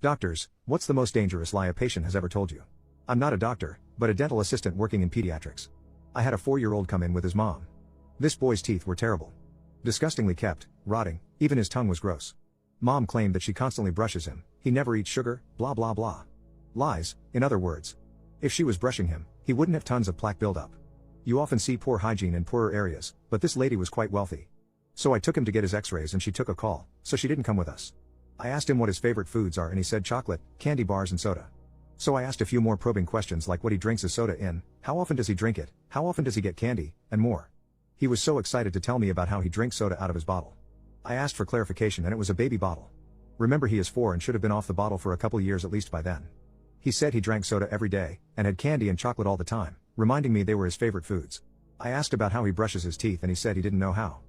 Doctors, what's the most dangerous lie a patient has ever told you? I'm not a doctor, but a dental assistant working in pediatrics. I had a 4-year-old come in with his mom. This boy's teeth were terrible. Disgustingly kept, rotting, even his tongue was gross. Mom claimed that she constantly brushes him, he never eats sugar, blah blah blah. Lies, in other words. If she was brushing him, he wouldn't have tons of plaque buildup. You often see poor hygiene in poorer areas, but this lady was quite wealthy. So I took him to get his x-rays and she took a call, so she didn't come with us. I asked him what his favorite foods are and he said chocolate, candy bars and soda. So I asked a few more probing questions like what he drinks his soda in, how often does he drink it, how often does he get candy, and more. He was so excited to tell me about how he drinks soda out of his bottle. I asked for clarification and it was a baby bottle. Remember, he is 4 and should have been off the bottle for a couple years at least by then. He said he drank soda every day, and had candy and chocolate all the time, reminding me they were his favorite foods. I asked about how he brushes his teeth and he said he didn't know how.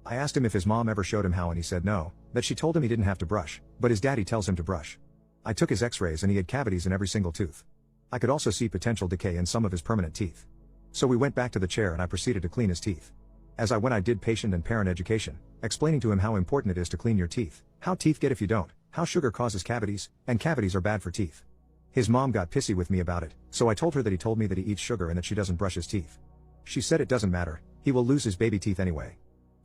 I asked him if his mom ever showed him how and he said no, that she told him he didn't have to brush, but his daddy tells him to brush. I took his x-rays and he had cavities in every single tooth. I could also see potential decay in some of his permanent teeth. So we went back to the chair and I proceeded to clean his teeth. As I went I did patient and parent education, explaining to him how important it is to clean your teeth, how teeth get if you don't, how sugar causes cavities, and cavities are bad for teeth. His mom got pissy with me about it, so I told her that he told me that he eats sugar and that she doesn't brush his teeth. She said it doesn't matter, he will lose his baby teeth anyway.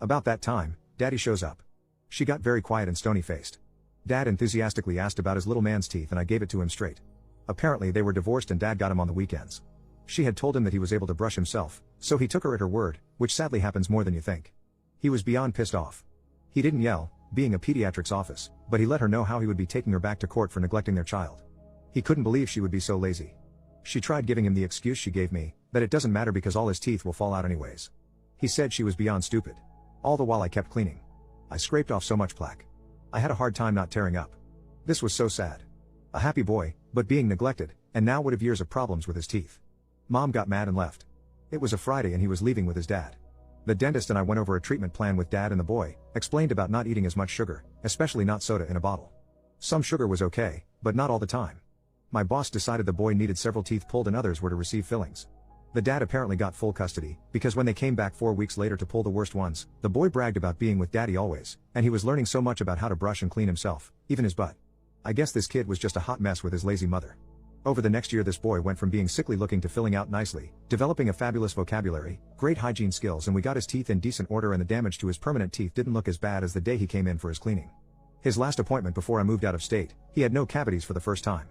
About that time, Daddy shows up. She got very quiet and stony-faced. Dad enthusiastically asked about his little man's teeth and I gave it to him straight. Apparently they were divorced and Dad got him on the weekends. She had told him that he was able to brush himself, so he took her at her word, which sadly happens more than you think. He was beyond pissed off. He didn't yell, being a pediatrics office, but he let her know how he would be taking her back to court for neglecting their child. He couldn't believe she would be so lazy. She tried giving him the excuse she gave me, that it doesn't matter because all his teeth will fall out anyways. He said she was beyond stupid. All the while I kept cleaning. I scraped off so much plaque. I had a hard time not tearing up. This was so sad. A happy boy, but being neglected, and now would have years of problems with his teeth. Mom got mad and left. It was a Friday and he was leaving with his dad. The dentist and I went over a treatment plan with Dad and the boy, explained about not eating as much sugar, especially not soda in a bottle. Some sugar was okay, but not all the time. My boss decided the boy needed several teeth pulled and others were to receive fillings. The dad apparently got full custody, because when they came back 4 weeks later to pull the worst ones, the boy bragged about being with Daddy always, and he was learning so much about how to brush and clean himself, even his butt. I guess this kid was just a hot mess with his lazy mother. Over the next year this boy went from being sickly looking to filling out nicely, developing a fabulous vocabulary, great hygiene skills, and we got his teeth in decent order and the damage to his permanent teeth didn't look as bad as the day he came in for his cleaning. His last appointment before I moved out of state, he had no cavities for the first time.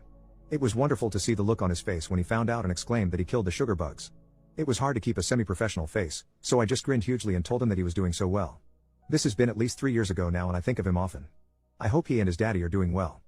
It was wonderful to see the look on his face when he found out and exclaimed that he killed the sugar bugs. It was hard to keep a semi-professional face, so I just grinned hugely and told him that he was doing so well. This has been at least 3 years ago now and I think of him often. I hope he and his daddy are doing well.